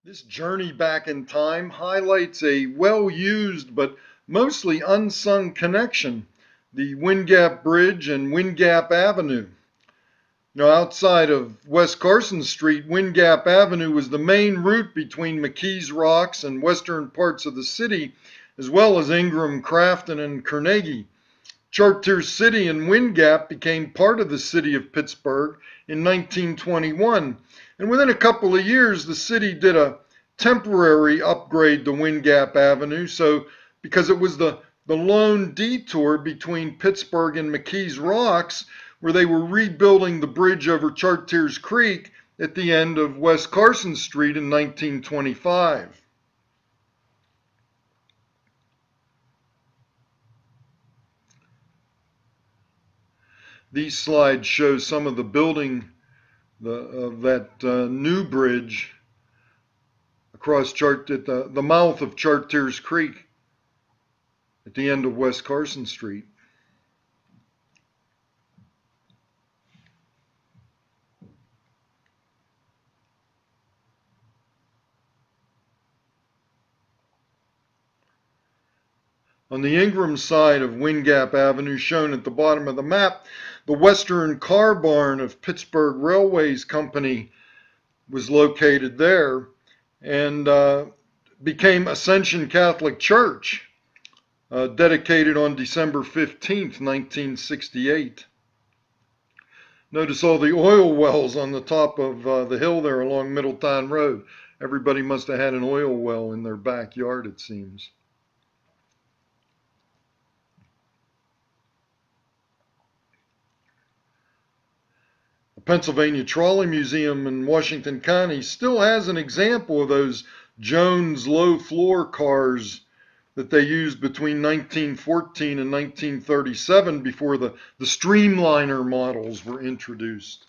This journey back in time highlights a well-used but mostly unsung connection, the Windgap Bridge and Windgap Avenue. Outside of West Carson Street, Windgap Avenue was the main route between McKees Rocks and western parts of the city, as well as Ingram, Crafton, and Carnegie. Chartres City and Windgap became part of the city of Pittsburgh in 1921, and within a couple of years, the city did a temporary upgrade to Windgap Avenue, because it was the lone detour between Pittsburgh and McKees Rocks, where they were rebuilding the bridge over Chartres Creek at the end of West Carson Street in 1925. These slides show some of the building of that new bridge across at the mouth of Chartres Creek at the end of West Carson Street. On the Ingram side of Windgap Avenue, shown at the bottom of the map, the Western Car Barn of Pittsburgh Railways Company was located there and became Ascension Catholic Church, dedicated on December 15th, 1968. Notice all the oil wells on the top of the hill there along Middletown Road. Everybody must have had an oil well in their backyard, it seems. Pennsylvania Trolley Museum in Washington County still has an example of those Jones low floor cars that they used between 1914 and 1937 before the streamliner models were introduced.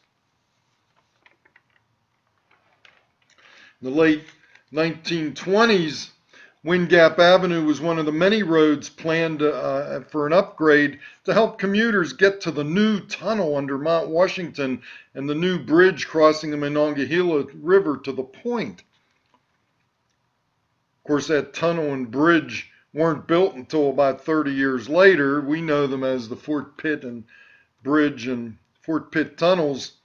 In the late 1920s, Windgap Avenue was one of the many roads planned for an upgrade to help commuters get to the new tunnel under Mount Washington and the new bridge crossing the Monongahela River to the point. Of course, that tunnel and bridge weren't built until about 30 years later. We know them as the Fort Pitt and Bridge and Fort Pitt tunnels,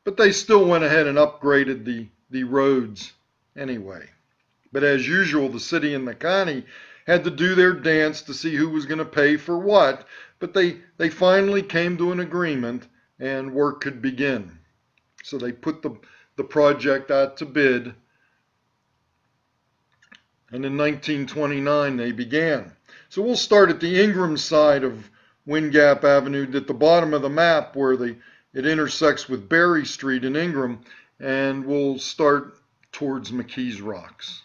but they still went ahead and upgraded the roads anyway. But as usual, the city and the county had to do their dance to see who was going to pay for what, but they finally came to an agreement and work could begin. So they put the project out to bid, and in 1929 they began. So we'll start at the Ingram side of Windgap Avenue at the bottom of the map where it intersects with Berry Street in Ingram, and we'll start towards McKees Rocks.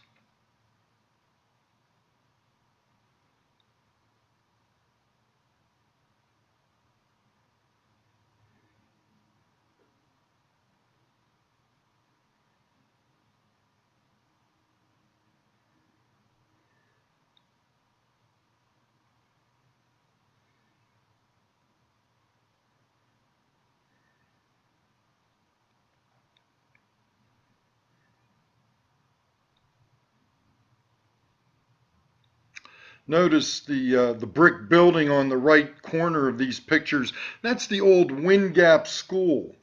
Notice the brick building on the right corner of these pictures. That's the old Windgap School,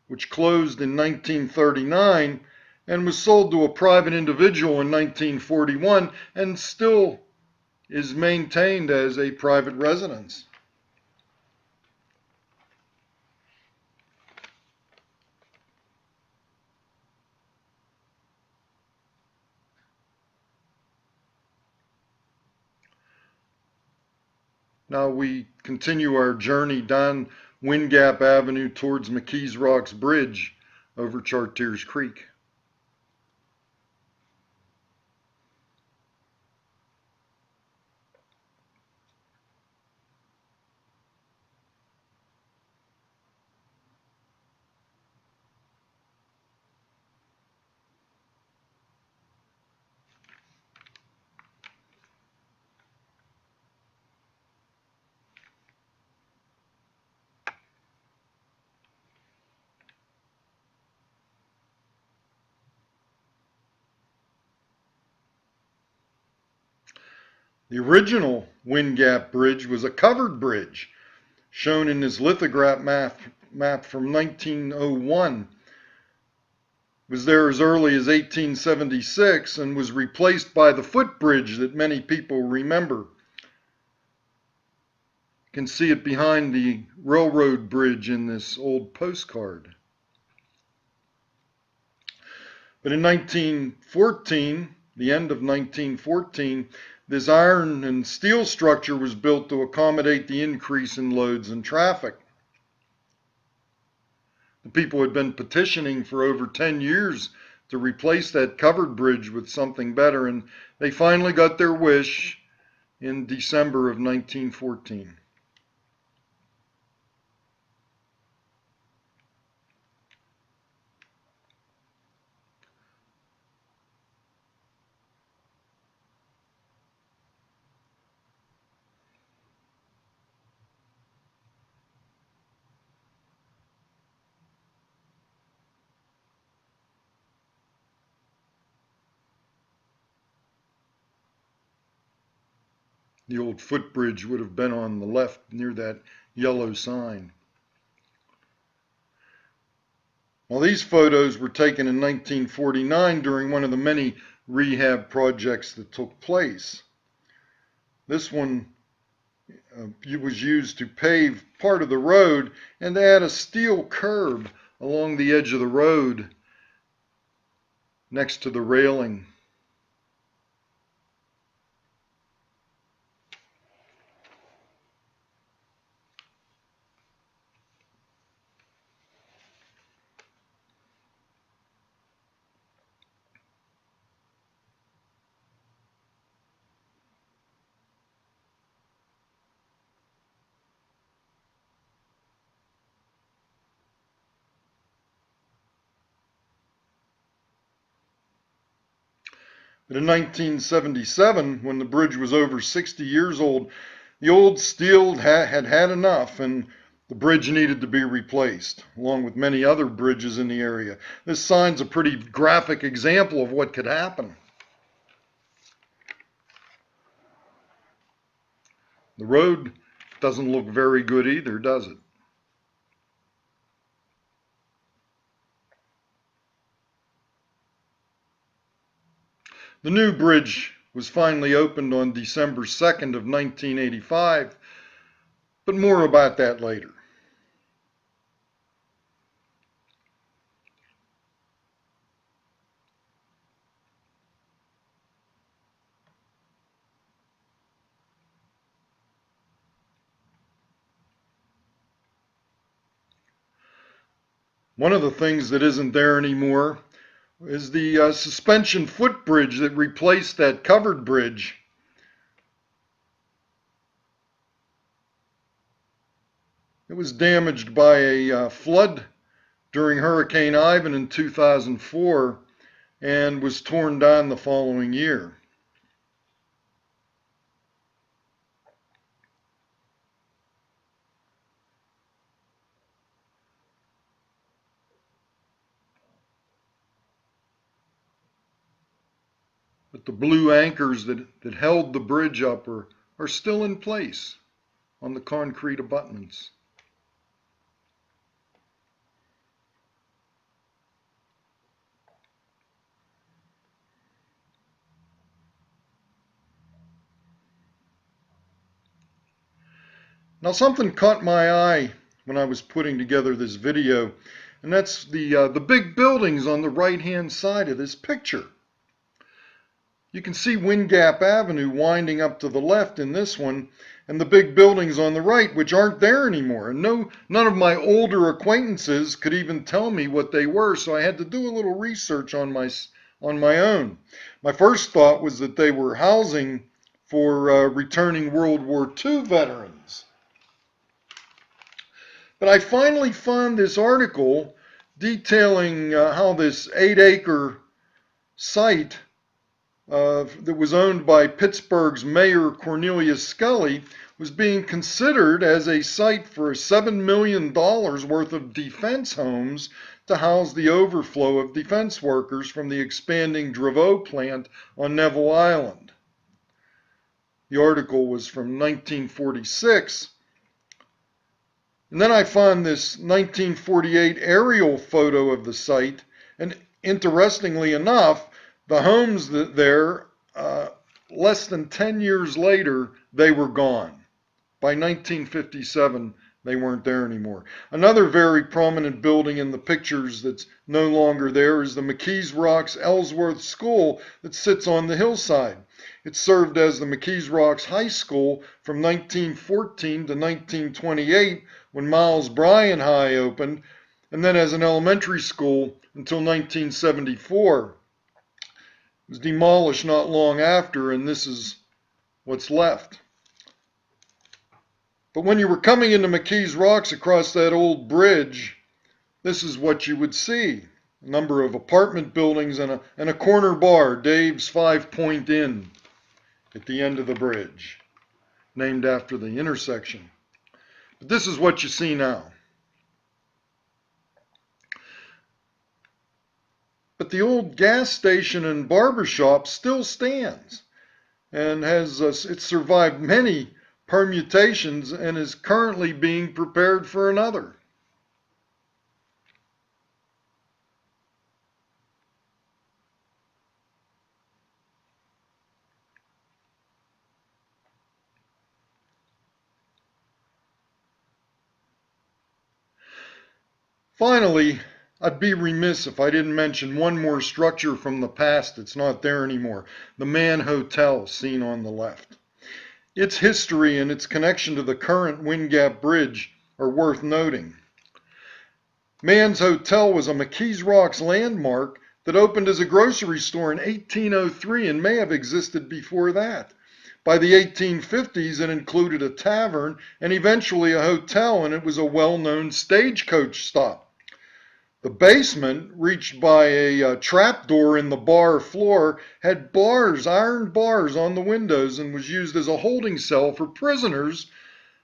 which closed in 1939 and was sold to a private individual in 1941 and still is maintained as a private residence. Now we continue our journey down Windgap Avenue towards McKees Rocks Bridge over Chartres Creek. The original Windgap Bridge was a covered bridge, shown in this lithograph map from 1901. It was there as early as 1876 and was replaced by the footbridge that many people remember. You can see it behind the railroad bridge in this old postcard. But in 1914, the end of 1914, this iron and steel structure was built to accommodate the increase in loads and traffic. The people had been petitioning for over 10 years to replace that covered bridge with something better, and they finally got their wish in December of 1914. The old footbridge would have been on the left near that yellow sign. Well, these photos were taken in 1949 during one of the many rehab projects that took place. This one was used to pave part of the road and to add a steel curb along the edge of the road next to the railing. But in 1977, when the bridge was over 60 years old, the old steel had had enough, and the bridge needed to be replaced, along with many other bridges in the area. This sign's a pretty graphic example of what could happen. The road doesn't look very good either, does it? The new bridge was finally opened on December 2nd of 1985, but more about that later. One of the things that isn't there anymore is the suspension footbridge that replaced that covered bridge. It was damaged by a flood during Hurricane Ivan in 2004 and was torn down the following year. But the blue anchors that held the bridge up are still in place on the concrete abutments. Now, something caught my eye when I was putting together this video, and that's the big buildings on the right-hand side of this picture. You can see Windgap Avenue winding up to the left in this one, and the big buildings on the right, which aren't there anymore. And none of my older acquaintances could even tell me what they were, so I had to do a little research on my own. My first thought was that they were housing for returning World War II veterans. But I finally found this article detailing how this 8-acre site that was owned by Pittsburgh's Mayor Cornelius Scully was being considered as a site for $7 million worth of defense homes to house the overflow of defense workers from the expanding Dravot plant on Neville Island. The article was from 1946. And then I found this 1948 aerial photo of the site, and interestingly enough, the homes there, less than 10 years later, they were gone. By 1957, they weren't there anymore. Another very prominent building in the pictures that's no longer there is the McKees Rocks Ellsworth School that sits on the hillside. It served as the McKees Rocks High School from 1914 to 1928 when Miles Bryan High opened, and then as an elementary school until 1974. It was demolished not long after, and this is what's left. But when you were coming into McKees Rocks across that old bridge, this is what you would see. A number of apartment buildings and a corner bar, Dave's 5-Point Inn, at the end of the bridge, named after the intersection. But this is what you see now. But the old gas station and barber shop still stands and it's survived many permutations and is currently being prepared for another. Finally, I'd be remiss if I didn't mention one more structure from the past that's not there anymore, the Mann Hotel seen on the left. Its history and its connection to the current Windgap Bridge are worth noting. Mann's Hotel was a McKees Rocks landmark that opened as a grocery store in 1803 and may have existed before that. By the 1850s, it included a tavern and eventually a hotel, and it was a well-known stagecoach stop. The basement, reached by a trapdoor in the bar floor, had bars, iron bars on the windows, and was used as a holding cell for prisoners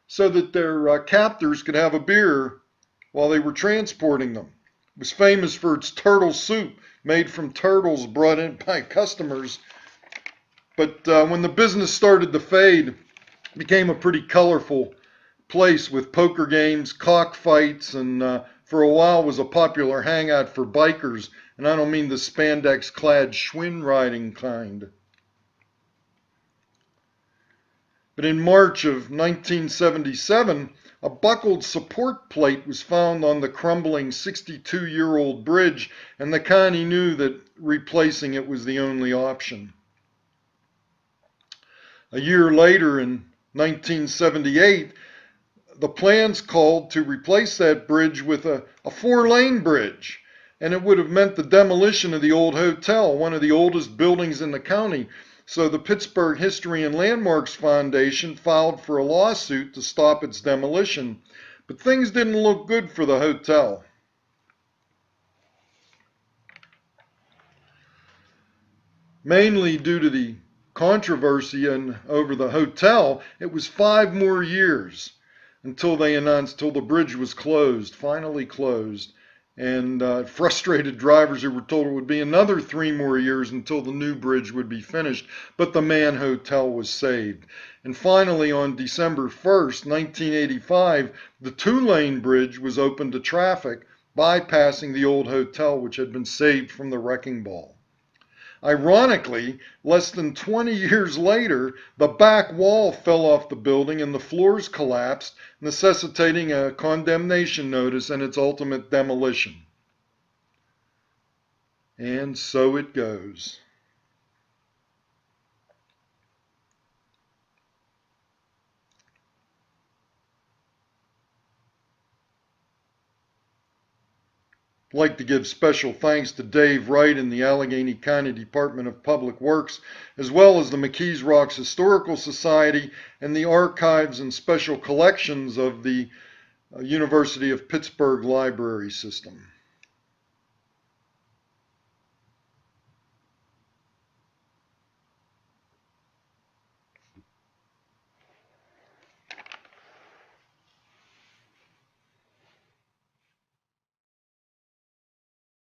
so that their captors could have a beer while they were transporting them. It was famous for its turtle soup made from turtles brought in by customers. But when the business started to fade, it became a pretty colorful place with poker games, cockfights, and for a while was a popular hangout for bikers, and I don't mean the spandex-clad Schwinn riding kind. But in March of 1977, a buckled support plate was found on the crumbling 62-year-old bridge, and the county knew that replacing it was the only option. A year later, in 1978, the plans called to replace that bridge with a 4-lane bridge, and it would have meant the demolition of the old hotel, one of the oldest buildings in the county. So the Pittsburgh History and Landmarks Foundation filed for a lawsuit to stop its demolition. But things didn't look good for the hotel. Mainly due to the controversy over the hotel, it was 5 more years until they announced the bridge was closed, finally closed. And frustrated drivers who were told it would be another 3 more years until the new bridge would be finished. But the Mann Hotel was saved. And finally, on December 1st, 1985, the 2-lane bridge was opened to traffic, bypassing the old hotel, which had been saved from the wrecking ball. Ironically, less than 20 years later, the back wall fell off the building and the floors collapsed, necessitating a condemnation notice and its ultimate demolition. And so it goes. I'd like to give special thanks to Dave Wright in the Allegheny County Department of Public Works, as well as the McKees Rocks Historical Society and the archives and special collections of the University of Pittsburgh Library System.